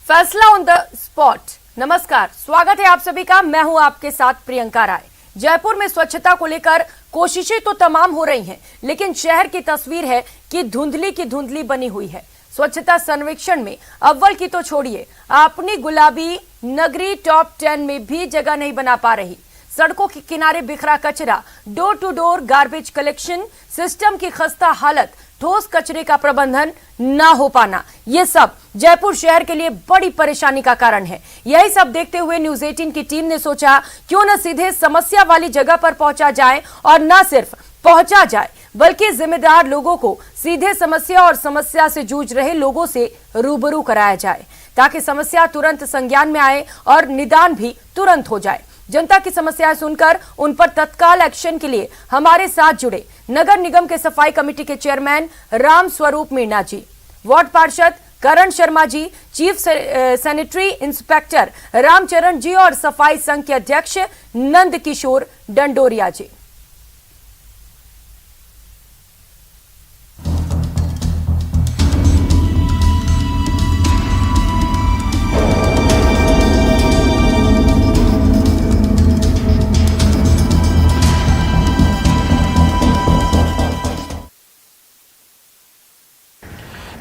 फैसला on the spot. नमस्कार, स्वागत है आप सभी का। मैं हूं आपके साथ प्रियंका राय। जयपुर में स्वच्छता को लेकर कोशिशें तो तमाम हो रही हैं, लेकिन शहर की तस्वीर है कि धुंधली की धुंधली बनी हुई है। स्वच्छता सर्वेक्षण में अव्वल की तो छोड़िए, अपनी गुलाबी नगरी टॉप 10 में भी जगह नहीं बना पा रही। सड़कों के किनारे बिखरा कचरा, door to door garbage collection system की खस्ता हालत, ठोस कचरे का प्रबंधन ना हो पाना, ये सब जयपुर शहर के लिए बड़ी परेशानी का कारण है। यही सब देखते हुए न्यूज़ 18 की टीम ने सोचा क्यों न सीधे समस्या वाली जगह पर पहुंचा जाए, और न सिर्फ पहुंचा जाए बल्कि जिम्मेदार लोगों को सीधे समस्या और समस्या से जूझ रहे लोगों से रूबरू कराया जाए, ताकि समस्या तुरंत संज्ञान में आए और निदान भी तुरंत हो जाए। जनता की समस्याएं सुनकर उन पर तत्काल एक्शन के लिए हमारे साथ जुड़े नगर निगम के सफाई कमेटी के चेयरमैन राम स्वरूप मीणा जी, वार्ड पार्षद करण Sharma ji, chief sanitary inspector Ramcharan जी और सफाई संघ के अध्यक्ष नंद किशोर डंडोरिया जी।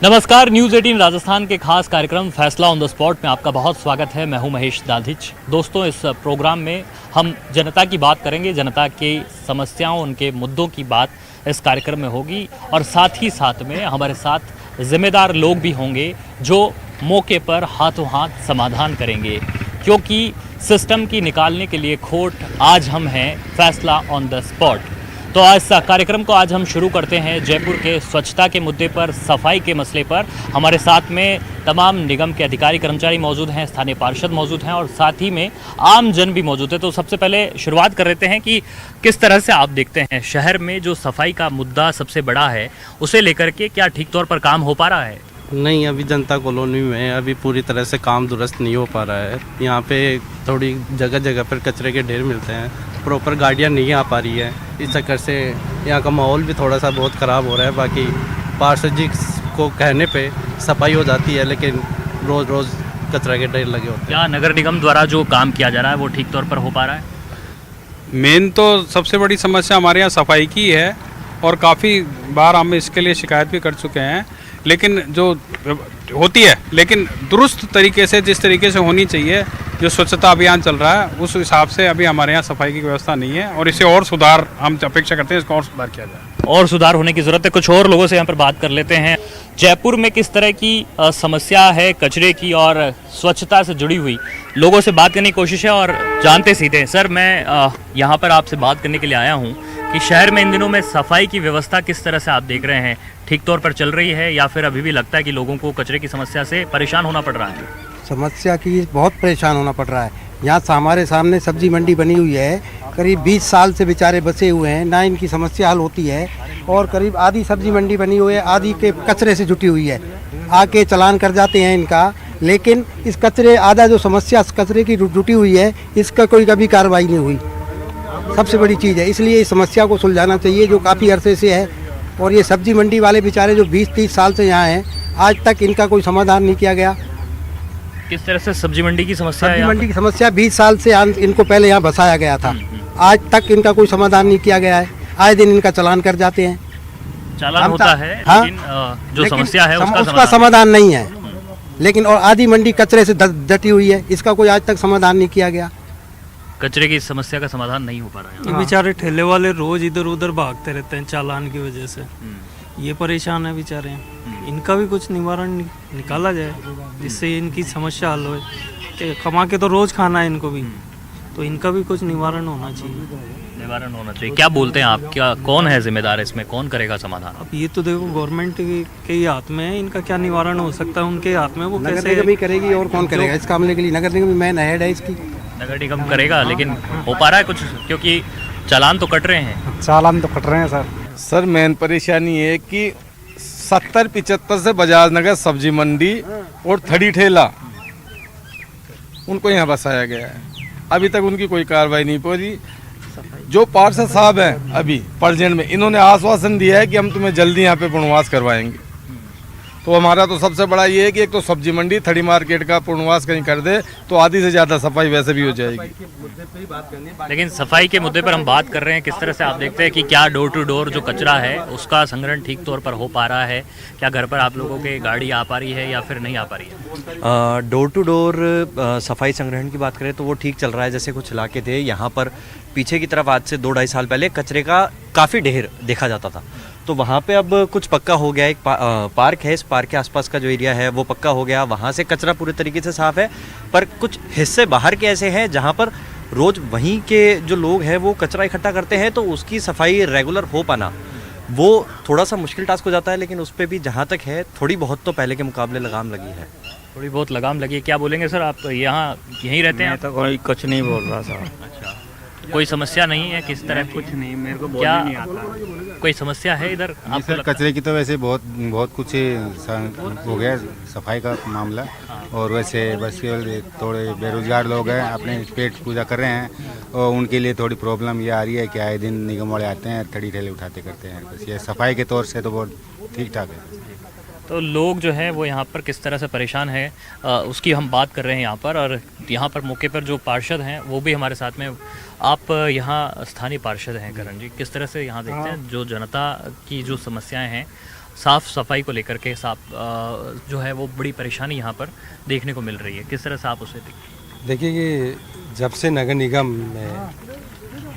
नमस्कार, न्यूज़ 18 राजस्थान के खास कार्यक्रम फैसला ऑन द स्पॉट में आपका बहुत स्वागत है। मैं हूं महेश दाधिच। दोस्तों, इस प्रोग्राम में हम जनता की बात करेंगे, जनता की समस्याओं, उनके मुद्दों की बात इस कार्यक्रम में होगी, और साथ ही साथ में हमारे साथ जिम्मेदार लोग भी होंगे जो मौके पर हाथों हाथ समाधान करेंगे, क्योंकि सिस्टम की निकालने के लिए खोट आज हम हैं फैसला ऑन द स्पॉट। तो इस कार्यक्रम को आज हम शुरू करते हैं जयपुर के स्वच्छता के मुद्दे पर, सफाई के मसले पर। हमारे साथ में तमाम निगम के अधिकारी कर्मचारी मौजूद हैं, स्थानीय पार्षद मौजूद हैं और साथ ही में आम जन भी मौजूद है। तो सबसे पहले शुरुआत कर लेते हैं कि किस तरह से आप देखते हैं शहर में जो सफाई का मुद्दा सबसे बड़ा है, उसे लेकर के क्या ठीक तौर पर काम हो पा रहा है? नहीं, अभी जनता कॉलोनी में अभी पूरी तरह से काम दुरुस्त नहीं हो पा रहा है। यहाँ पे थोड़ी जगह जगह पर कचरे के ढेर मिलते हैं, प्रॉपर गाड़ियाँ नहीं आ पा रही है। इस चक्कर से यहाँ का माहौल भी थोड़ा सा बहुत ख़राब हो रहा है। बाकी पार्षद जी को कहने पे सफाई हो जाती है, लेकिन रोज़ रोज़ कचरा के ढेर लगे होते हैं। क्या नगर निगम द्वारा जो काम किया जा रहा है वो ठीक तौर पर हो पा रहा है? मेन तो सबसे बड़ी समस्या हमारे यहाँ सफाई की है, और काफ़ी बार हम इसके लिए शिकायत भी कर चुके हैं, लेकिन जो होती है, लेकिन दुरुस्त तरीके से, जिस तरीके से होनी चाहिए, जो स्वच्छता अभियान चल रहा है उस हिसाब से अभी हमारे यहाँ सफाई की व्यवस्था नहीं है, और इसे और सुधार हम अपेक्षा करते हैं, इसको और सुधार किया जाए। और सुधार होने की ज़रूरत है। कुछ और लोगों से यहाँ पर बात कर लेते हैं। जयपुर में किस तरह की समस्या है कचरे की और स्वच्छता से जुड़ी हुई, लोगों से बात करने की कोशिश है और जानते सीधे। सर, मैं यहाँ पर आपसे बात करने के लिए आया हूँ कि शहर में इन दिनों में सफाई की व्यवस्था किस तरह से आप देख रहे हैं, ठीक तौर पर चल रही है या फिर अभी भी लगता है कि लोगों को कचरे की समस्या से परेशान होना पड़ रहा है? समस्या की बहुत परेशान होना पड़ रहा है। यहाँ हमारे सामने सब्जी मंडी बनी हुई है, करीब 20 साल से बेचारे बसे हुए हैं, ना इनकी समस्या हल होती है, और करीब आधी सब्जी मंडी बनी हुई है, आधी के कचरे से जुटी हुई है। आके चालान कर जाते हैं इनका, लेकिन इस कचरे आधा जो समस्या कचरे की जुटी हुई है, इसका कोई कभी कार्रवाई नहीं हुई। सबसे बड़ी चीज़ है, इसलिए इस समस्या को सुलझाना चाहिए जो काफ़ी अरसे से है। और ये सब्जी मंडी वाले बेचारे जो 20-30 साल से यहाँ हैं, आज तक इनका कोई समाधान नहीं किया गया। किस तरह से सब्जी मंडी की समस्या? सब्जी मंडी की समस्या 20 साल से इनको पहले यहाँ बसाया गया था, आज तक इनका कोई समाधान नहीं किया गया है। आए दिन इनका चालान कर जाते हैं। चालान होता है, हाँ, जो समस्या है उसका समाधान नहीं है। लेकिन और आधी मंडी कचरे से डटी हुई है, इसका कोई आज तक समाधान नहीं किया गया। कचरे की समस्या का समाधान नहीं हो पा रहा है। ये बेचारे ठेले वाले रोज इधर उधर भागते रहते हैं चालान की वजह से, ये परेशान है बेचारे। इनका भी कुछ निवारण निकाला जाए जिससे इनकी समस्या हल हो। कमा के तो रोज खाना है इनको भी, तो इनका भी कुछ निवारण होना चाहिए। निवारण होना चाहिए। क्या बोलते हैं आप, क्या कौन है जिम्मेदार इसमें, कौन करेगा समाधान? अब ये तो देखो गवर्नमेंट के ही हाथ में है, इनका क्या निवारण हो सकता है उनके हाथ में। वो नगर कैसे निगम ही करेगी, और कौन करेगा इस मामले के लिए? नगर निगम मैन हेड है इसकी। नगर निगम करेगा, लेकिन हो पा रहा है कुछ? क्योंकि चालान तो कट रहे हैं। चालान तो कट रहे हैं सर मेन परेशानी है कि 70-75 से बजाज नगर सब्जी मंडी और थड़ी ठेला उनको यहाँ बसाया गया है। अभी तक उनकी कोई कार्रवाई नहीं पड़ी। जो पार्षद साहब हैं अभी प्रेजेंट में, इन्होंने आश्वासन दिया है कि हम तुम्हें जल्दी यहाँ पे पुनर्वास करवाएंगे। तो हमारा तो सबसे बड़ा ये है कि एक तो सब्जी मंडी थड़ी मार्केट का पूर्णवास कहीं कर दे तो आधी से ज़्यादा सफाई वैसे भी हो जाएगी। लेकिन सफाई के मुद्दे पर हम बात कर रहे हैं, किस तरह से आप देखते हैं कि क्या डोर टू डोर जो कचरा है उसका संग्रहण ठीक तौर पर हो पा रहा है? क्या घर पर आप लोगों के गाड़ी आ पा रही है या फिर नहीं आ पा रही है? डोर टू डोर सफाई संग्रहण की बात करें तो वो ठीक चल रहा है। जैसे कुछ इलाके थे यहाँ पर पीछे की तरफ आज से 2-2.5 साल पहले कचरे का काफ़ी ढेर देखा जाता था, तो वहाँ पे अब कुछ पक्का हो गया। एक पार्क है, इस पार्क के आसपास का जो एरिया है वो पक्का हो गया, वहाँ से कचरा पूरे तरीके से साफ़ है। पर कुछ हिस्से बाहर के ऐसे हैं जहाँ पर रोज़ वहीं के जो लोग हैं वो कचरा इकट्ठा करते हैं, तो उसकी सफाई रेगुलर हो पाना वो थोड़ा सा मुश्किल टास्क हो जाता है। लेकिन उस पर भी जहाँ तक है थोड़ी बहुत तो पहले के मुकाबले लगाम लगी है। थोड़ी बहुत लगाम लगी है। क्या बोलेंगे सर, आप यहाँ यहीं रहते हैं? तो कोई कुछ नहीं बोल रहा साहब। अच्छा, कोई समस्या नहीं है किस तरह? कुछ नहीं, मेरे को क्या बोलने नहीं आता। कोई समस्या है इधर आपको सर लगता है? कचरे की तो वैसे बहुत कुछ हो गया सफाई का मामला, और वैसे बस केवल थोड़े बेरोजगार लोग हैं अपने पेट पूजा कर रहे हैं, और उनके लिए थोड़ी प्रॉब्लम ये आ रही है कि आए दिन निगम वाले आते हैं थड़ी ठेले उठाते करते हैं। बस ये सफाई के तौर से तो बहुत ठीक ठाक है। तो लोग जो है वो यहाँ पर किस तरह से परेशान है उसकी हम बात कर रहे हैं यहाँ पर। और यहाँ पर मौके पर जो पार्षद हैं वो भी हमारे साथ में। आप यहाँ स्थानीय पार्षद हैं करण जी, किस तरह से यहाँ देखते हैं जो जनता की जो समस्याएं हैं साफ़ सफाई को लेकर के, साफ जो है वो बड़ी परेशानी यहाँ पर देखने को मिल रही है, किस तरह से आप उसे देखते हैं? देखिए कि जब से नगर निगम में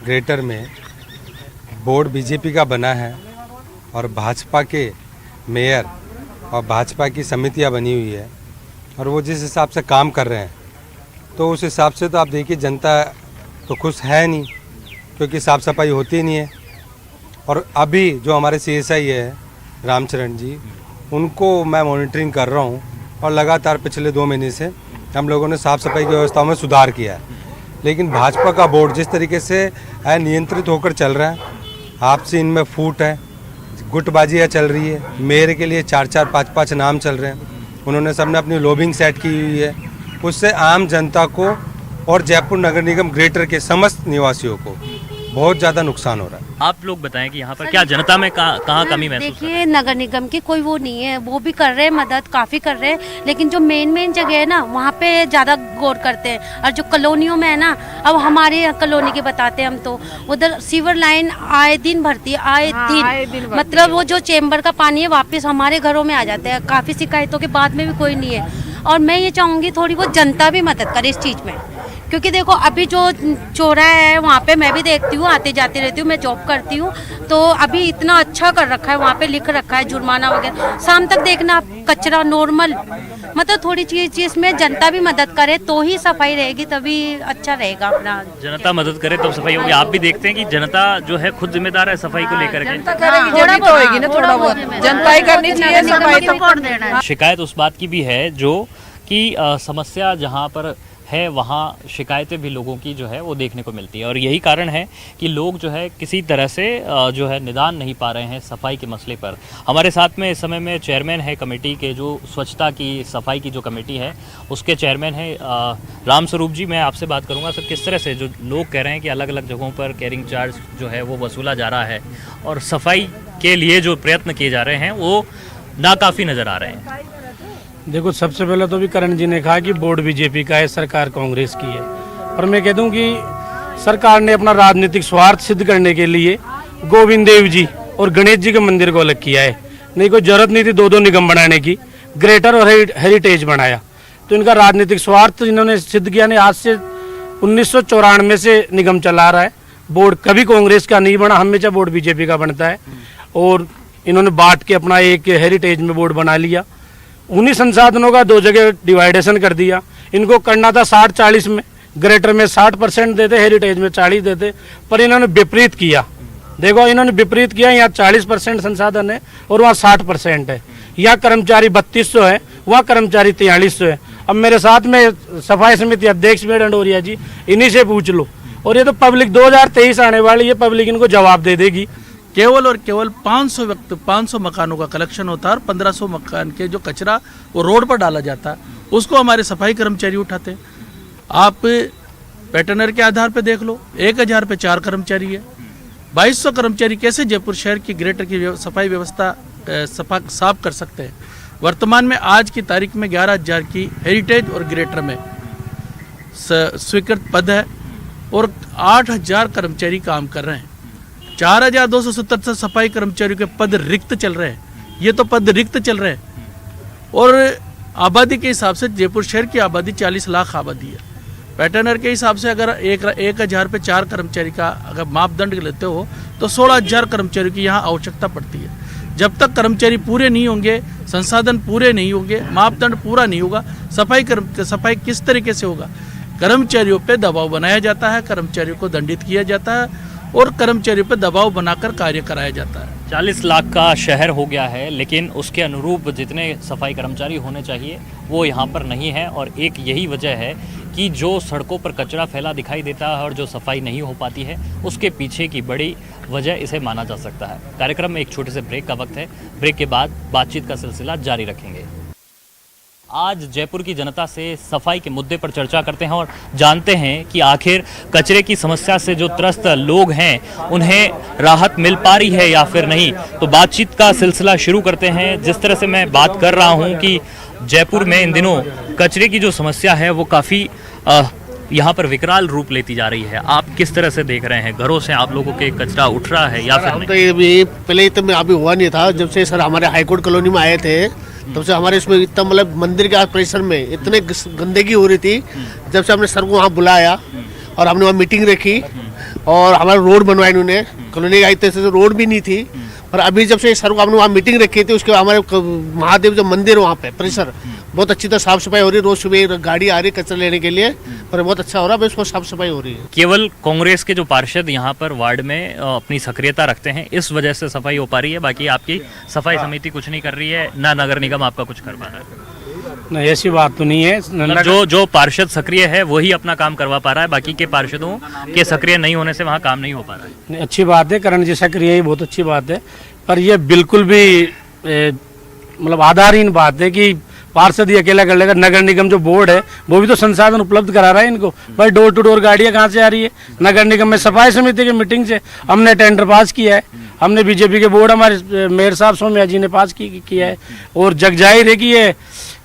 ग्रेटर में बोर्ड बीजेपी का बना है और भाजपा के मेयर और भाजपा की समितियां बनी हुई है और वो जिस हिसाब से काम कर रहे हैं, तो उस हिसाब से तो आप देखिए जनता तो खुश है नहीं, क्योंकि साफ़ सफाई होती नहीं है। और अभी जो हमारे CSI है रामचरण जी, उनको मैं मॉनिटरिंग कर रहा हूँ और लगातार पिछले 2 महीने से हम लोगों ने साफ़ सफाई की व्यवस्थाओं में सुधार किया है। लेकिन भाजपा का बोर्ड जिस तरीके से अनियंत्रित होकर चल रहा है, आपसी इनमें फूट है, गुटबाजियाँ चल रही है, मेयर के लिए 4-4, 5-5 नाम चल रहे हैं, उन्होंने सबने अपनी लॉबिंग सेट की हुई है, उससे आम जनता को और जयपुर नगर निगम ग्रेटर के समस्त निवासियों को बहुत ज़्यादा नुकसान हो रहा है। आप लोग बताएं कि यहाँ पर क्या जनता में कहाँ कमी महसूस कर रहे हैं? देखिए, नगर निगम की कोई वो नहीं है, वो भी कर रहे हैं मदद, काफ़ी कर रहे हैं, लेकिन जो मेन जगह है ना वहाँ पे ज़्यादा गौर करते हैं। और जो कॉलोनियों में है ना, अब हमारे कॉलोनी की बताते हैं हम, तो उधर सीवर लाइन आए दिन भरती है, आए दिन मतलब वो जो चेम्बर का पानी है वापस हमारे घरों में आ जाता है। काफ़ी शिकायतों के बाद में भी कोई नहीं है। और मैं ये चाहूँगी थोड़ी बहुत जनता भी मदद करे इस चीज़ में, क्योंकि देखो अभी जो चौराहा है वहाँ पे मैं भी देखती हूँ, आते जाते रहती हूँ, मैं जॉब करती हूँ, तो अभी इतना अच्छा कर रखा है, वहाँ पे लिख रखा है जुर्माना वगैरह। शाम तक देखना आप कचरा नॉर्मल, मतलब थोड़ी चीज़ में जनता भी मदद करे तो ही सफाई रहेगी, तभी अच्छा रहेगा अपना। जनता मदद करे तब सफाई होगी। आप भी देखते हैं कि जनता जो है खुद जिम्मेदार है सफाई को लेकर के। थोड़ा बहुत जनता ही करनी चाहिए सफाई। शिकायत उस बात की भी है जो कि समस्या जहाँ पर है वहाँ शिकायतें भी लोगों की जो है वो देखने को मिलती है, और यही कारण है कि लोग जो है किसी तरह से जो है निदान नहीं पा रहे हैं सफाई के मसले पर। हमारे साथ में इस समय में चेयरमैन है कमेटी के, जो स्वच्छता की सफाई की जो कमेटी है उसके चेयरमैन है राम स्वरूप जी। मैं आपसे बात करूँगा सर, किस तरह से जो लोग कह रहे हैं कि अलग अलग जगहों पर कैरिंग चार्ज जो है वो वसूला जा रहा है और सफाई के लिए जो प्रयत्न किए जा रहे हैं वो नाकाफ़ी नज़र आ रहे हैं? देखो, सबसे पहले तो भी करण जी ने कहा कि बोर्ड बीजेपी का है, सरकार कांग्रेस की है, पर मैं कह दूं कि सरकार ने अपना राजनीतिक स्वार्थ सिद्ध करने के लिए गोविंद देव जी और गणेश जी के मंदिर को अलग किया है। नहीं, कोई जरूरत नहीं थी 2-2 निगम बनाने की, ग्रेटर और हेरिटेज बनाया। तो इनका राजनीतिक स्वार्थ इन्होंने सिद्ध किया। नहीं, आज से 1994 से निगम चला रहा है, बोर्ड कभी कांग्रेस का नहीं बना, हमेशा बोर्ड बीजेपी का बनता है। और इन्होंने बांट के अपना एक हेरिटेज में बोर्ड बना लिया, उन्हीं संसाधनों का 2 जगह डिवाइडेशन कर दिया। इनको करना था 60-40 में, ग्रेटर में 60% देते, हेरिटेज में 40 देते, पर इन्होंने विपरीत किया। देखो, इन्होंने विपरीत किया, यहाँ 40% संसाधन है और वहाँ 60% है। यहाँ कर्मचारी 3200 है, वहाँ कर्मचारी 4300 है। अब मेरे साथ में सफाई समिति अध्यक्ष में डंडोरिया जी, इन्हीं से पूछ लो। और ये तो पब्लिक 2023 आने वाली, ये पब्लिक इनको जवाब दे देगी। केवल और केवल 500 मकानों का कलेक्शन होता है और 1500 मकान के जो कचरा वो रोड पर डाला जाता है उसको हमारे सफाई कर्मचारी उठाते हैं। आप पैटर्नर के आधार पे देख लो, 1000 पे 4 कर्मचारी है। 2200 कर्मचारी कैसे जयपुर शहर की ग्रेटर की सफाई व्यवस्था साफ कर सकते हैं? वर्तमान में आज की तारीख में 11,000 की हेरिटेज और ग्रेटर में स्वीकृत पद है और 8,000 कर्मचारी काम कर रहे हैं। 4,277 सफाई कर्मचारियों के पद रिक्त चल रहे हैं। ये तो पद रिक्त चल रहे हैं और आबादी के हिसाब से जयपुर शहर की आबादी 40 लाख आबादी है। पैटर्नर के हिसाब से अगर 1,000 पे 4 कर्मचारी का अगर मापदंड लेते हो तो 16,000 कर्मचारियों की यहाँ आवश्यकता पड़ती है। जब तक कर्मचारी पूरे नहीं होंगे, संसाधन पूरे नहीं होंगे, मापदंड पूरा नहीं होगा, सफाई किस तरीके से होगा? कर्मचारियों पे दबाव बनाया जाता है, कर्मचारियों को दंडित किया जाता है और कर्मचारियों पे दबाव बनाकर कार्य कराया जाता है। 40 लाख का शहर हो गया है, लेकिन उसके अनुरूप जितने सफाई कर्मचारी होने चाहिए वो यहाँ पर नहीं है। और एक यही वजह है कि जो सड़कों पर कचरा फैला दिखाई देता है और जो सफाई नहीं हो पाती है, उसके पीछे की बड़ी वजह इसे माना जा सकता है। कार्यक्रम में एक छोटे से ब्रेक का वक्त है। ब्रेक के बाद बातचीत का सिलसिला जारी रखेंगे। आज जयपुर की जनता से सफाई के मुद्दे पर चर्चा करते हैं और जानते हैं कि आखिर कचरे की समस्या से जो त्रस्त लोग हैं उन्हें राहत मिल पा रही है या फिर नहीं। तो बातचीत का सिलसिला शुरू करते हैं। जिस तरह से मैं बात कर रहा हूं कि जयपुर में इन दिनों कचरे की जो समस्या है वो काफ़ी यहाँ पर विकराल रूप लेती जा रही है। आप किस तरह से देख रहे हैं? घरों से आप लोगों के कचरा उठ रहा है या फिर नहीं? तो ये पहले तो मैं अभी हुआ नहीं था। जब से सर हमारे हाईकोर्ट कॉलोनी में आए थे तब से हमारे इसमें इतना मतलब मंदिर के परिसर में इतने गंदगी हो रही थी। जब से हमने सर को वहाँ बुलाया और हमने वहाँ मीटिंग रखी और हमारा रोड बनवाया इन्होंने, कॉलोनी आई तो रोड भी नहीं थी। और अभी जब से सर को हमने वहाँ मीटिंग रखी थी उसके बाद हमारे महादेव जो मंदिर वहाँ पे परिसर बहुत अच्छी तरह साफ सफाई हो रही है। रोज सुबह गाड़ी आ रही है कचरा लेने के लिए और बहुत अच्छा हो रहा है, उसको साफ सफाई हो रही है। केवल कांग्रेस के जो पार्षद यहाँ पर वार्ड में अपनी सक्रियता रखते हैं, इस वजह से सफाई हो पा रही है। बाकी आपकी सफाई समिति कुछ नहीं कर रही है, ना नगर निगम आपका कुछ कर पा रहा है? नहीं, ऐसी बात तो नहीं है। मतलब जो पार्षद सक्रिय है वही अपना काम करवा पा रहा है, बाकी के पार्षदों के सक्रिय नहीं होने से वहाँ काम नहीं हो पा रहा है। नहीं, अच्छी बात है, करण जी सक्रिय है, बहुत अच्छी बात है। पर यह बिल्कुल भी मतलब आधारहीन बात है कि पार्षद ही अकेला कर लेगा। नगर निगम जो बोर्ड है वो भी तो संसाधन उपलब्ध करा रहा है इनको। भाई डोर टू डोर गाड़ियाँ कहाँ से आ रही है? नगर निगम में सफाई समिति की मीटिंग से हमने टेंडर पास किया है। हमने बीजेपी के बोर्ड हमारे मेयर साहब सोम्या जी ने पास किया है। और जग जाहिर है कि ये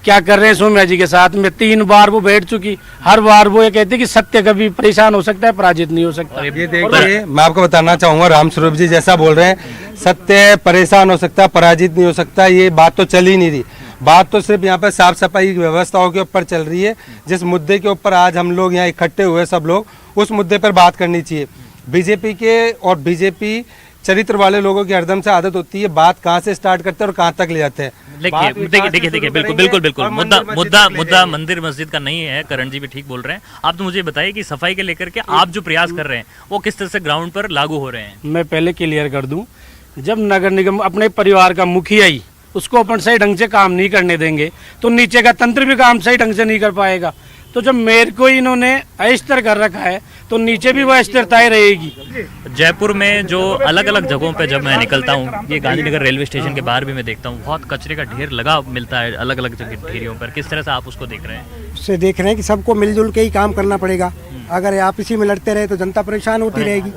क्या कर रहे हैं सोम्या जी के साथ में। 3 बार वो बैठ चुकी, हर बार वो ये कहते हैं कि सत्य कभी परेशान हो सकता है, पराजित नहीं हो सकता। ये देखिए, मैं आपको बताना चाहूँगा, राम स्वरूप जी जैसा बोल रहे हैं, सत्य परेशान हो सकता है, पराजित नहीं हो सकता, ये बात तो चल ही नहीं रही। बात तो सिर्फ यहाँ पर साफ सफाई की व्यवस्थाओं के ऊपर चल रही है। जिस मुद्दे के ऊपर आज हम लोग यहाँ इकट्ठे हुए सब लोग, उस मुद्दे पर बात करनी चाहिए। बीजेपी के और बीजेपी चरित्र वाले लोगों की हरदम से आदत होती है बात कहाँ से स्टार्ट करते हैं और कहाँ तक ले जाते हैं। देखिए बिल्कुल मुद्दा मंदिर मस्जिद का नहीं है। करण जी भी ठीक बोल रहे हैं। आप तो मुझे बताइए कि सफाई के लेकर के आप जो प्रयास कर रहे हैं वो किस तरह से ग्राउंड पर लागू हो रहे हैं? मैं पहले क्लियर कर दूं, जब नगर निगम अपने परिवार का मुखिया ही उसको अपन सही ढंग से काम नहीं करने देंगे तो नीचे का तंत्र भी काम सही ढंग से नहीं कर पाएगा। तो जब मेयर को इन्होंने अस्थिर कर रखा है तो नीचे भी वह अस्थिरताएं रहेगी। जयपुर में जो अलग अलग जगहों पे जब मैं निकलता हूँ, ये गांधीनगर रेलवे स्टेशन के बाहर भी मैं देखता हूँ, बहुत कचरे का ढेर लगा मिलता है अलग अलग जगह ढेरियों पर। किस तरह से आप उसको देख रहे हैं? उससे देख रहे हैं कि सबको मिलजुल के ही काम करना पड़ेगा। अगर आप इसी में लड़ते रहे तो जनता परेशान होती रहेगी।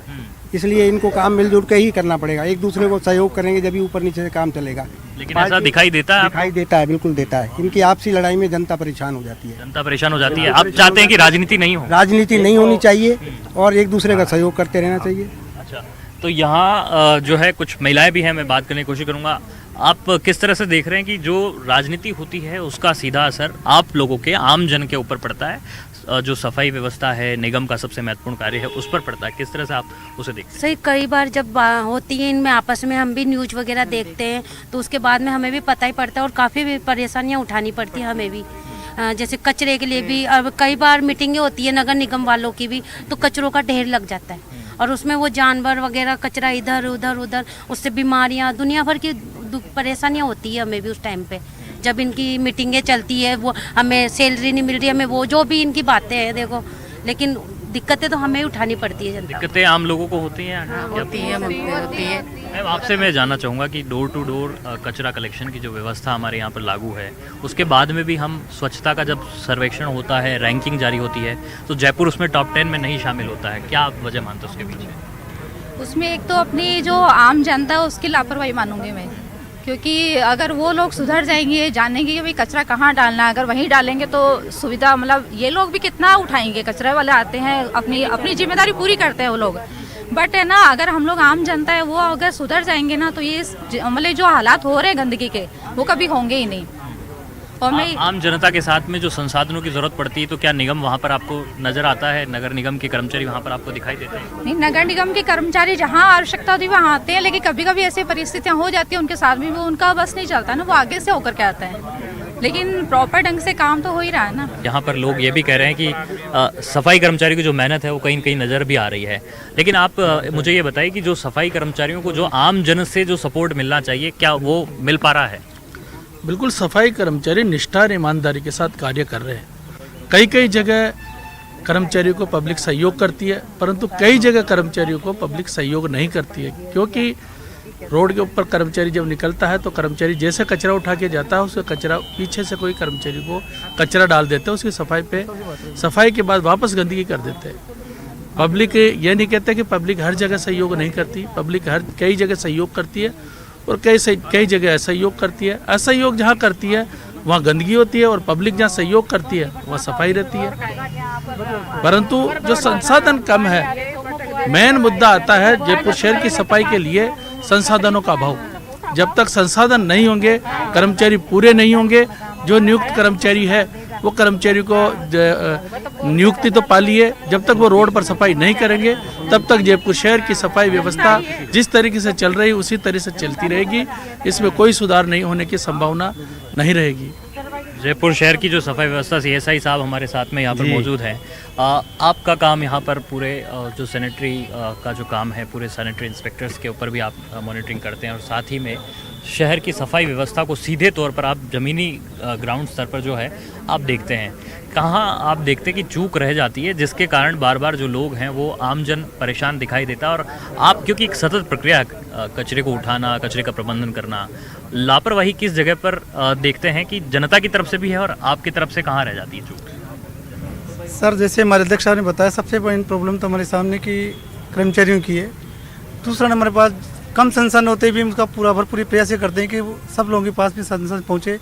इसलिए इनको काम मिलजुल के ही करना पड़ेगा। एक दूसरे को सहयोग करेंगे जब भी ऊपर नीचे से काम चलेगा। लेकिन ऐसा दिखाई देता है? दिखाई देता है, बिल्कुल देता है। इनकी आपसी लड़ाई में जनता परेशान हो जाती है। जनता परेशान हो जाती है। आप चाहते हैं कि राजनीति नहीं हो? राजनीति नहीं होनी चाहिए और एक दूसरे का सहयोग करते रहना चाहिए। अच्छा, तो यहाँ जो है कुछ महिलाएं भी हैं, मैं बात करने की कोशिश करूँगा। आप किस तरह से देख रहे हैं कि जो राजनीति होती है उसका सीधा असर आप लोगों के आम जन के ऊपर पड़ता है, जो सफाई व्यवस्था है निगम का सबसे महत्वपूर्ण कार्य है उस पर पड़ता है? किस तरह से आप उसे देखते हैं? सही, कई बार जब होती है इनमें आपस में, हम भी न्यूज वगैरह देखते हैं तो उसके बाद में हमें भी पता ही पड़ता है और काफ़ी भी परेशानियां उठानी पड़ती है हमें भी। जैसे कचरे के लिए भी अब कई बार मीटिंगें होती है नगर निगम वालों की भी, तो कचरों का ढेर लग जाता है और उसमें वो जानवर वगैरह कचरा इधर उधर, उससे बीमारियां दुनिया भर की परेशानियां होती है हमें भी उस टाइम पे जब इनकी मीटिंगें चलती है। वो हमें सैलरी नहीं मिल रही, हमें वो जो भी इनकी बातें हैं देखो, लेकिन दिक्कतें तो हमें उठानी पड़ती है। जनता दिक्कतें आम लोगों को होती हैं? होती है। मैम, आपसे मैं जानना चाहूँगा कि डोर टू डोर कचरा कलेक्शन की जो व्यवस्था हमारे यहाँ पर लागू है, उसके बाद में भी हम स्वच्छता का जब सर्वेक्षण होता है, रैंकिंग जारी होती है, तो जयपुर उसमें टॉप 10 में नहीं शामिल होता है। क्या आप वजह मानते हो उसके पीछे? उसमें एक तो अपनी जो आम जनता है उसकी लापरवाही मानूंगी मैं क्योंकि अगर वो लोग सुधर जाएंगे, जानेंगे कि भाई कचरा कहाँ डालना है, अगर वहीं डालेंगे तो सुविधा, मतलब ये लोग भी कितना उठाएंगे, कचरे वाले आते हैं, अपनी जिम्मेदारी पूरी करते हैं वो लोग। बट है ना, अगर हम लोग आम जनता है वो अगर सुधर जाएंगे ना, तो ये मतलब जो हालात हो रहे हैं गंदगी के, वो कभी होंगे ही नहीं। और मैं आम जनता के साथ में जो संसाधनों की जरूरत पड़ती है, तो क्या निगम वहाँ पर आपको नजर आता है? नगर निगम के कर्मचारी वहाँ पर आपको दिखाई देते हैं? नहीं, नगर निगम के कर्मचारी जहाँ आवश्यकता होती है वहाँ आते हैं, लेकिन कभी कभी ऐसी परिस्थितियाँ हो जाती है उनके साथ भी, वो उनका बस नहीं चलता ना, वो आगे से होकर के आते हैं, लेकिन प्रॉपर ढंग से काम तो हो ही रहा है ना। यहाँ पर लोग ये भी कह रहे हैं कि सफाई कर्मचारी की जो मेहनत है वो कहीं न कहीं नज़र भी आ रही है, लेकिन आप मुझे ये बताइए कि जो सफाई कर्मचारियों को जो आम जन से जो सपोर्ट मिलना चाहिए, क्या वो मिल पा रहा है? बिल्कुल, सफाई कर्मचारी निष्ठा और ईमानदारी के साथ कार्य कर रहे हैं। कई जगह कर्मचारियों को पब्लिक सहयोग करती है, परंतु कई जगह कर्मचारियों को पब्लिक सहयोग नहीं करती है, क्योंकि रोड के ऊपर कर्मचारी जब निकलता है तो कर्मचारी जैसे कचरा उठा के जाता है, उसके कचरा पीछे से कोई कर्मचारी को कचरा डाल देते हैं, उसकी सफाई के बाद वापस गंदगी कर देते हैं। पब्लिक ये नहीं कहते कि पब्लिक हर जगह सहयोग नहीं करती, पब्लिक कई जगह सहयोग करती है और कई जगह असहयोग करती है। असहयोग जहाँ करती है वहाँ गंदगी होती है, और पब्लिक जहाँ सहयोग करती है वहाँ सफाई रहती है। परंतु जो संसाधन कम है, मेन मुद्दा आता है जयपुर शहर की सफाई के लिए संसाधनों का अभाव। जब तक संसाधन नहीं होंगे, कर्मचारी पूरे नहीं होंगे, जो नियुक्त कर्मचारी है वो कर्मचारी को नियुक्ति तो पा लिए, जब तक वो रोड पर सफाई नहीं करेंगे तब तक जयपुर शहर की सफाई व्यवस्था जिस तरीके से चल रही उसी तरह से चलती रहेगी, इसमें कोई सुधार नहीं होने की संभावना नहीं रहेगी। जयपुर शहर की जो सफाई व्यवस्था, CSI साहब हमारे साथ में यहाँ पर मौजूद हैं। आपका काम यहाँ पर पूरे जो सैनिटरी का जो काम है, पूरे सैनिटरी इंस्पेक्टर्स के ऊपर भी आप मॉनिटरिंग करते हैं, और साथ ही में शहर की सफाई व्यवस्था को सीधे तौर पर आप ज़मीनी ग्राउंड स्तर पर जो है आप देखते हैं। कहाँ आप देखते हैं कि चूक रह जाती है, जिसके कारण बार बार जो लोग हैं वो आमजन परेशान दिखाई देता है, और आप क्योंकि एक सतत प्रक्रिया कचरे को उठाना, कचरे का प्रबंधन करना, लापरवाही किस जगह पर देखते हैं कि जनता की तरफ से भी है और आपकी तरफ से कहाँ रह जाती है चूक? सर, जैसे हमारे अध्यक्ष साहब ने बताया, सबसे बड़ी प्रॉब्लम तो हमारे सामने की कर्मचारियों की है। दूसरा, हमारे पास कम संसाधन होते भी उसका भरपूरी प्रयास ये करते हैं कि सब लोगों के पास भी संसाधन पहुँचे,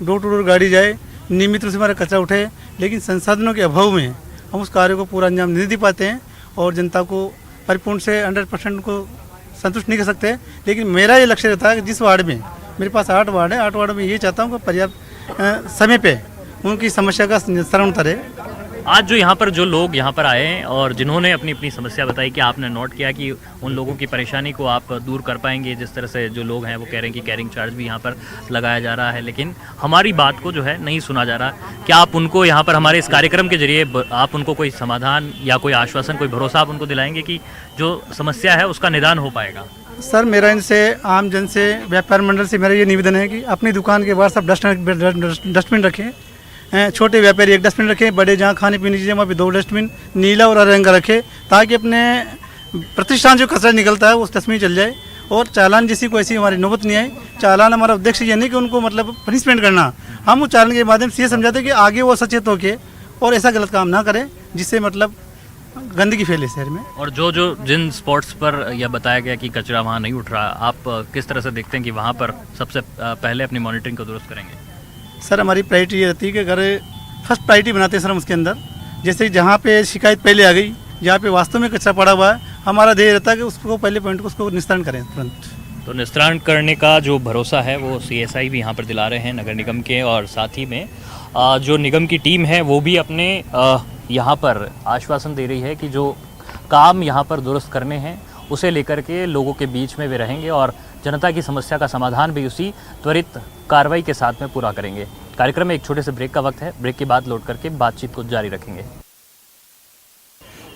डोर टू डोर गाड़ी जाए, नियमित रूप से हमारा कचरा उठे, लेकिन संसाधनों के अभाव में हम उस कार्य को पूरा अंजाम नहीं दे पाते हैं और जनता को परिपूर्ण से 100% को संतुष्ट नहीं कर सकते। लेकिन मेरा ये लक्ष्य रहता है कि जिस वार्ड में, मेरे पास 8 वार्ड है, 8 वार्ड में ये चाहता हूँ कि पर्याप्त समय पे उनकी समस्या का निस्तारण करे। आज जो यहाँ पर जो लोग यहाँ पर आए हैं और जिन्होंने अपनी अपनी समस्या बताई, कि आपने नोट किया कि उन लोगों की परेशानी को आप दूर कर पाएंगे? जिस तरह से जो लोग हैं वो कह रहे हैं कि कैरिंग चार्ज भी यहाँ पर लगाया जा रहा है, लेकिन हमारी बात को जो है नहीं सुना जा रहा। क्या आप उनको यहाँ पर हमारे इस कार्यक्रम के जरिए आप उनको कोई समाधान या कोई आश्वासन, कोई भरोसा आप उनको दिलाएंगे कि जो समस्या है उसका निदान हो पाएगा? सर, मेरा इनसे, आम जन से, व्यापार मंडल से मेरा ये निवेदन है कि अपनी दुकान के बाहर सब डस्टबिन रखें। छोटे व्यापारी 1 डस्टबिन रखें, बड़े जहाँ खाने पीने की चीज़ें वहाँ पे 2 डस्टबिन नीला और हरे रंग का रखें, ताकि अपने प्रतिष्ठान जो कचरा निकलता है वो उस डस्टबिन चल जाए और चालान जैसी कोई ऐसी हमारी नौबत नहीं आई। चालान हमारा उद्देश्य ये नहीं कि उनको मतलब पनिशमेंट करना, हम उस चालान के माध्यम से ये समझाते हैं कि आगे वो सचेत होके और ऐसा गलत काम ना करें जिससे मतलब गंदगी फैले शहर में। और जो जिन स्पॉट्स पर यह बताया गया कि कचरा वहाँ नहीं उठ रहा, आप किस तरह से देखते हैं कि वहाँ पर सबसे पहले अपनी मॉनिटरिंग को दुरुस्त करेंगे? सर, हमारी प्रायोरिटी ये रहती है कि अगर फर्स्ट प्रायोरिटी बनाते हैं सर हम उसके अंदर, जैसे जहाँ पे शिकायत पहले आ गई, जहाँ पे वास्तव में कचरा पड़ा हुआ है, हमारा ध्येय रहता है कि उसको पहले पॉइंट को उसको निस्तारण करें तुरंत। तो निस्तारण करने का जो भरोसा है वो CSI भी यहाँ पर दिला रहे हैं नगर निगम के, और साथ ही में जो निगम की टीम है वो भी अपने यहाँ पर आश्वासन दे रही है कि जो काम यहाँ पर दुरुस्त करने हैं उसे लेकर के लोगों के बीच में वे रहेंगे और जनता की समस्या का समाधान भी उसी त्वरित कार्रवाई के साथ में पूरा करेंगे। कार्यक्रम में एक छोटे से ब्रेक का वक्त है, ब्रेक के बाद लौट करके बातचीत को जारी रखेंगे।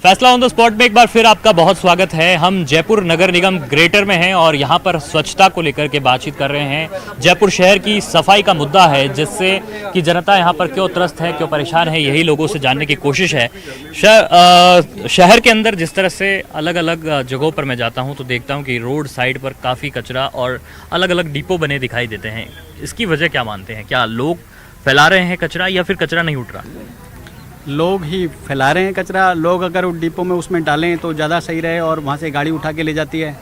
फैसला ऑन द स्पॉट में एक बार फिर आपका बहुत स्वागत है। हम जयपुर नगर निगम ग्रेटर में हैं और यहाँ पर स्वच्छता को लेकर के बातचीत कर रहे हैं। जयपुर शहर की सफाई का मुद्दा है, जिससे कि जनता यहाँ पर क्यों त्रस्त है, क्यों परेशान है, यही लोगों से जानने की कोशिश है। शहर के अंदर जिस तरह से अलग अलग जगहों पर मैं जाता हूँ तो देखता हूँ कि रोड साइड पर काफ़ी कचरा और अलग अलग डिपो बने दिखाई देते हैं। इसकी वजह क्या मानते हैं? क्या लोग फैला रहे हैं कचरा या फिर कचरा नहीं उठ रहा? लोग ही फैला रहे हैं कचरा। लोग अगर डिपो में उसमें डालें तो ज़्यादा सही रहे और वहाँ से गाड़ी उठा के ले जाती है।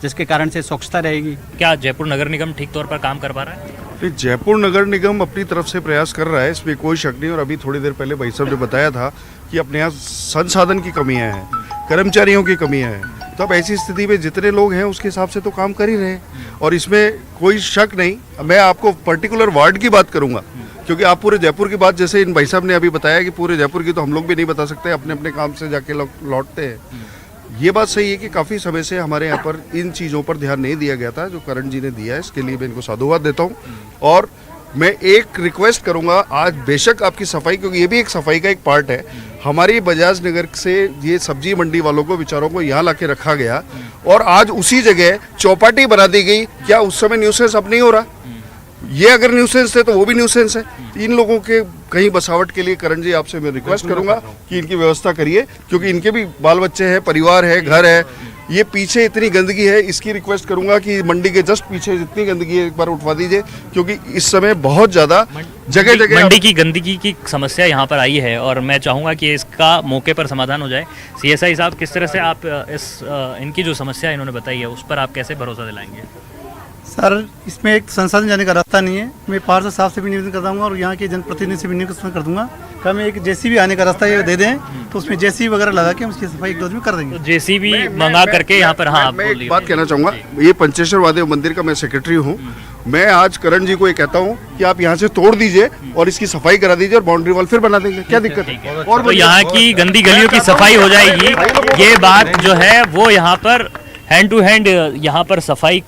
जिसके कारण से स्वच्छता रहेगी। क्या जयपुर नगर निगम ठीक तौर पर काम कर पा रहा है? जयपुर नगर निगम अपनी तरफ से प्रयास कर रहा है, इसमें कोई शक नहीं। और अभी थोड़ी देर पहले भाई साहब ने बताया था कि अपने यहाँ संसाधन की कमियां हैं, कर्मचारियों की कमियां हैं। तो अब ऐसी स्थिति में जितने लोग हैं उसके हिसाब से तो काम कर ही रहे हैं और इसमें कोई शक नहीं। मैं आपको पर्टिकुलर वार्ड की बात करूंगा, क्योंकि आप पूरे जयपुर की बात, जैसे इन भाई साहब ने अभी बताया कि पूरे जयपुर की तो हम लोग भी नहीं बता सकते, अपने अपने काम से जाके लौटते हैं। ये बात सही है कि काफ़ी समय से हमारे यहाँ पर इन चीज़ों पर ध्यान नहीं दिया गया था, जो करण जी ने दिया है, इसके लिए मैं इनको साधुवाद देता हूँ। और मैं एक रिक्वेस्ट करूंगा, आज बेशक आपकी सफाई, क्योंकि ये भी एक सफाई का एक पार्ट है, हमारी बजाज नगर से ये सब्जी मंडी वालों को, बेचारों को यहाँ लाके रखा गया और आज उसी जगह चौपाटी बना दी गई। क्या उस समय न्यूसेंस अब नहीं हो रहा? ये अगर न्यूसेंस थे तो वो भी न्यूसेंस है। इन लोगों के कहीं बसावट के लिए करण जी आपसे मैं रिक्वेस्ट करूंगा कि इनकी व्यवस्था करिए, क्योंकि इनके भी बाल बच्चे हैं, परिवार है, घर है। ये पीछे इतनी गंदगी है, इसकी रिक्वेस्ट करूंगा कि मंडी के जस्ट पीछे जितनी गंदगी है एक बार उठवा दीजिए, क्योंकि इस समय बहुत ज़्यादा जगह जगह मंडी की गंदगी की समस्या यहाँ पर आई है और मैं चाहूँगा कि इसका मौके पर समाधान हो जाए। CSI साहब, किस तरह से आप इनकी जो समस्या इन्होंने बताई है उस पर आप कैसे भरोसा दिलाएंगे? सर, इसमें एक संसाधन जाने का रास्ता नहीं है। मैं पार्षद साहब से भी निवेदन कर दूँगा और यहाँ के जनप्रतिनिधि से भी निवेदन कर दूंगा कि हमें एक जेसीबी आने का रास्ता ये दे दें, तो उसमें जेसीबी वगैरह लगा के हम उसकी सफाई एक दो में कर देंगे। तो जेसीबी मंगा करके यहाँ पर। हाँ, मैं एक बात कहना चाहूँगा, ये पंचेश्वर महादेव मंदिर का मैं सेक्रेटरी हूँ। मैं आज करण जी को ये कहता हूँ कि आप यहाँ से तोड़ दीजिए और इसकी सफाई करा दीजिए और बाउंड्री वॉल फिर बना देंगे, क्या दिक्कत है? और तो यहाँ की गंदी गलियों की सफाई हो जाएगी। ये बात जो है वो यहाँ पर हैंड टू हैंड यहाँ पर सफाई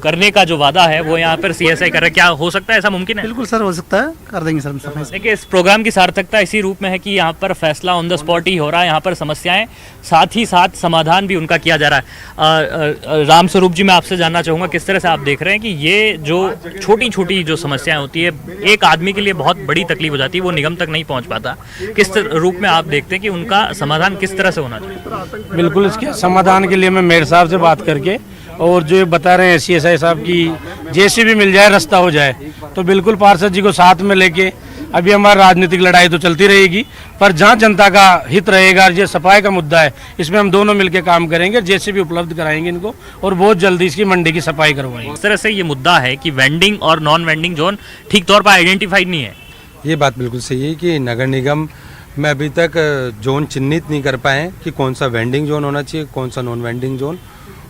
करने का जो वादा है वो यहाँ पर CSI कर रहा है। क्या हो सकता है, ऐसा मुमकिन है? बिल्कुल सर, हो सकता है, कर देंगे सर सफाई। देखिए, इस प्रोग्राम की सार्थकता इसी रूप में है कि यहाँ पर फैसला ऑन द स्पॉट ही हो रहा है। यहाँ पर समस्याएं साथ ही साथ समाधान भी उनका किया जा रहा है। राम स्वरूप जी, मैं आपसे जानना चाहूँगा किस तरह से आप देख रहे हैं कि ये जो छोटी छोटी जो समस्याएं होती है, एक आदमी के लिए बहुत बड़ी तकलीफ हो जाती है, वो निगम तक नहीं पहुँच पाता, किस रूप में आप देखते हैं कि उनका समाधान किस तरह से होना चाहिए? बिल्कुल, इसके समाधान के लिए मैं मेयर साहब से बात करके और जो बता रहे हैं CSI साहब की जेसीबी मिल जाए, रास्ता हो जाए, तो बिल्कुल पार्षद जी को साथ में लेके, अभी हमारी राजनीतिक लड़ाई तो चलती रहेगी, पर जहां जनता का हित रहेगा, ये सफाई का मुद्दा है, इसमें हम दोनों मिलकर काम करेंगे, जेसीबी उपलब्ध कराएंगे इनको और बहुत जल्दी इसकी मंडी की सफाई करवाएंगे। इस तरह से ये मुद्दा है कि वेंडिंग और नॉन वेंडिंग जोन ठीक तौर पर आइडेंटिफाइड नहीं है। ये बात बिल्कुल सही है कि नगर निगम में अभी तक जोन चिन्हित नहीं कर पाए कि कौन सा वेंडिंग जोन होना चाहिए, कौन सा नॉन वेंडिंग जोन।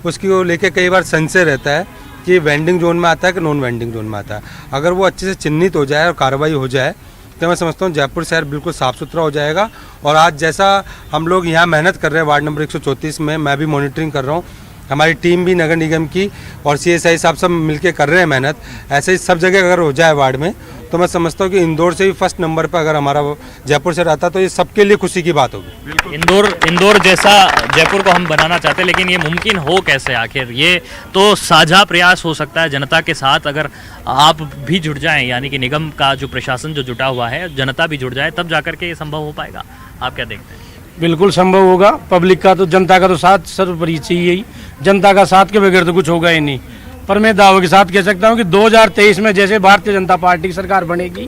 उसकी को लेके कई बार संशय रहता है कि वेंडिंग जोन में आता है कि नॉन वेंडिंग जोन में आता है। अगर वो अच्छे से चिन्हित हो जाए और कार्रवाई हो जाए तो मैं समझता हूँ जयपुर शहर बिल्कुल साफ़ सुथरा हो जाएगा। और आज जैसा हम लोग यहाँ मेहनत कर रहे हैं वार्ड नंबर 134 में, मैं भी मॉनिटरिंग कर रहा हूँ, हमारी टीम भी नगर निगम की और CSI साहब सब मिलके कर रहे हैं मेहनत। ऐसे ही सब जगह अगर हो जाए वार्ड में तो मैं समझता हूँ कि इंदौर से भी फर्स्ट नंबर पर अगर हमारा जयपुर से रहता तो ये सबके लिए खुशी की बात होगी। इंदौर जैसा जयपुर को हम बनाना चाहते हैं, लेकिन ये मुमकिन हो कैसे आखिर? ये तो साझा प्रयास हो सकता है जनता के साथ, अगर आप भी जुड़ जाएं, यानी कि निगम का जो प्रशासन जो जुटा हुआ है, जनता भी जुड़ जाए, तब जाकर के ये संभव हो पाएगा। आप क्या देखते हैं? बिल्कुल संभव होगा। पब्लिक का तो, जनता का तो साथ सर्वोपरि चाहिए ही, जनता का साथ के बगैर तो कुछ होगा ही नहीं। पर मैं दावे के साथ कह सकता हूं कि 2023 में जैसे भारतीय जनता पार्टी की सरकार बनेगी,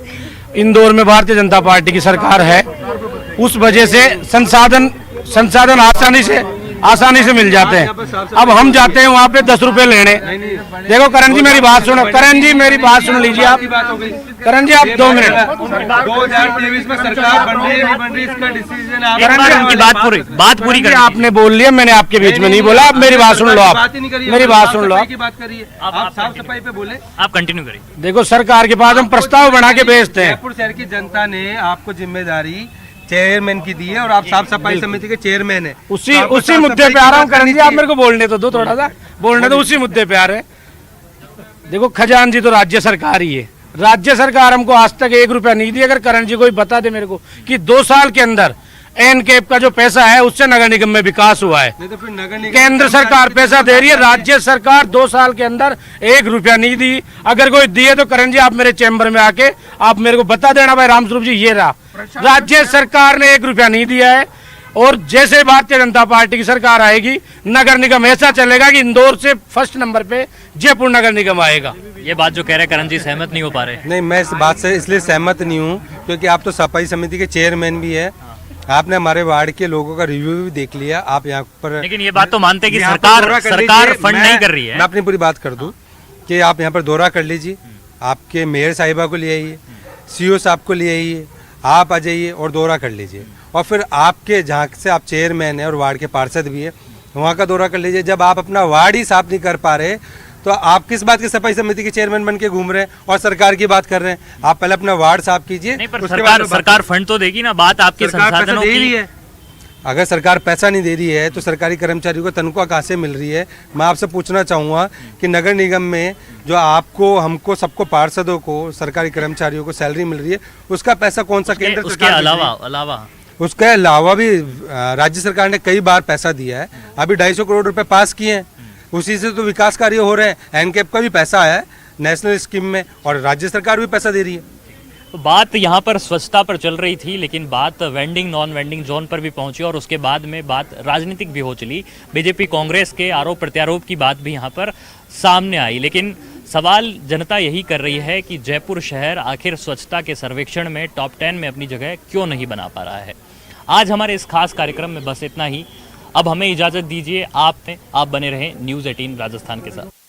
इंदौर में भारतीय जनता पार्टी की सरकार है, उस वजह से संसाधन आसानी से मिल जाते हैं। अब हम जाते हैं वहाँ पे 10 रुपए लेने। देखो करण जी, मेरी बात सुनो, करण जी मेरी बात सुन लीजिए आप, करण जी आप 2 मिनट। 2023 में सरकार बन रही, इसका डिसीजन बात पूरी करिए। आपने बोल लिया, मैंने आपके बीच में नहीं बोला। आप मेरी बात सुन लो, आप मेरी बात सुन लो, आप साफ सफाई पे बोले, आप कंटिन्यू करिए। देखो सरकार के पास हम प्रस्ताव बना के भेजते हैं। जयपुर शहर की जनता ने आपको जिम्मेदारी चेयरमैन की दी है और आप साफ सफाई समिति के चेयरमैन है। उसी मुद्दे पे आ रहा हूँ करण जी, आप मेरे को बोलने तो दो, थोड़ा सा बोलने तो, उसी मुद्दे पे आ रहे हैं। देखो खजानजी तो राज्य सरकार ही है, राज्य सरकार हमको आज तक 1 रुपया नहीं दी। अगर करण जी कोई बता दे मेरे को कि 2 साल के अंदर एनकेप का जो पैसा है उससे नगर निगम में विकास हुआ है। तो फिर नगर निगम केंद्र सरकार पैसा दे रही है, राज्य सरकार 2 साल के अंदर 1 रुपया नहीं दी। अगर कोई दिए तो करण जी आप मेरे चैम्बर में आके आप मेरे को बता देना, भाई रामस्वरूप जी ये रहा, राज्य सरकार ने 1 रुपया नहीं दिया है। और जैसे भारतीय जनता पार्टी की सरकार आएगी, नगर निगम ऐसा चलेगा कि इंदौर से फर्स्ट नंबर पे जयपुर नगर निगम आएगा। ये बात जो कह रहे हैं करण जी, सहमत नहीं हो पा रहे? नहीं, मैं इस बात से इसलिए सहमत नहीं हूँ क्योंकि आप तो सफाई समिति के चेयरमैन भी है आपने हमारे वार्ड के लोगों का रिव्यू भी देख लिया। आप यहाँ पर, लेकिन ये बात तो मानते हैं कि यहाँ पर दौरा कर सरकार लीजिए। फंड नहीं कर रही है। मैं अपनी पूरी बात कर दूं कि आप यहाँ पर दौरा कर लीजिए, आपके मेयर साहिबा को ले आइए, सीओ साहब को ले आइए, आप आ जाइए और दौरा कर लीजिए। और फिर आपके जहाँ से आप चेयरमैन हैं और वार्ड के पार्षद भी है, वहाँ का दौरा कर लीजिए। जब आप अपना वार्ड ही साफ नहीं कर पा रहे तो आप किस बात की सफाई समिति के चेयरमैन बन के घूम रहे हैं और सरकार की बात कर रहे हैं? आप पहले अपना वार्ड साफ कीजिए। नहीं, पर सरकार फंड तो देगी ना, बात आपके संसाधनों की है। अगर सरकार पैसा नहीं दे रही है तो सरकारी कर्मचारियों को तनख्वाह कहाँ से मिल रही है? मैं आपसे पूछना चाहूँगा कि नगर निगम में जो आपको, हमको, सबको, पार्षदों को, सरकारी कर्मचारियों को सैलरी मिल रही है, उसका पैसा कौन सा केंद्र उसके अलावा उसके अलावा भी राज्य सरकार ने कई बार पैसा दिया है। अभी 250 करोड़ रुपए पास किए हैं, उसी से तो विकास कार्य हो रहे हैं। एनकेप का भी पैसा है नेशनल स्कीम में और राज्य सरकार भी पैसा दे रही है। तो बात यहाँ पर स्वच्छता पर चल रही थी, लेकिन बात वेंडिंग नॉन वेंडिंग जोन पर भी पहुंची और उसके बाद में बात राजनीतिक भी हो चली। बीजेपी कांग्रेस के आरोप प्रत्यारोप की बात भी यहाँ पर सामने आई। लेकिन सवाल जनता यही कर रही है कि जयपुर शहर आखिर स्वच्छता के सर्वेक्षण में टॉप 10 में अपनी जगह क्यों नहीं बना पा रहा है। आज हमारे इस खास कार्यक्रम में बस इतना ही। अब हमें इजाज़त दीजिए। आप बने रहें न्यूज़ 18 राजस्थान के साथ।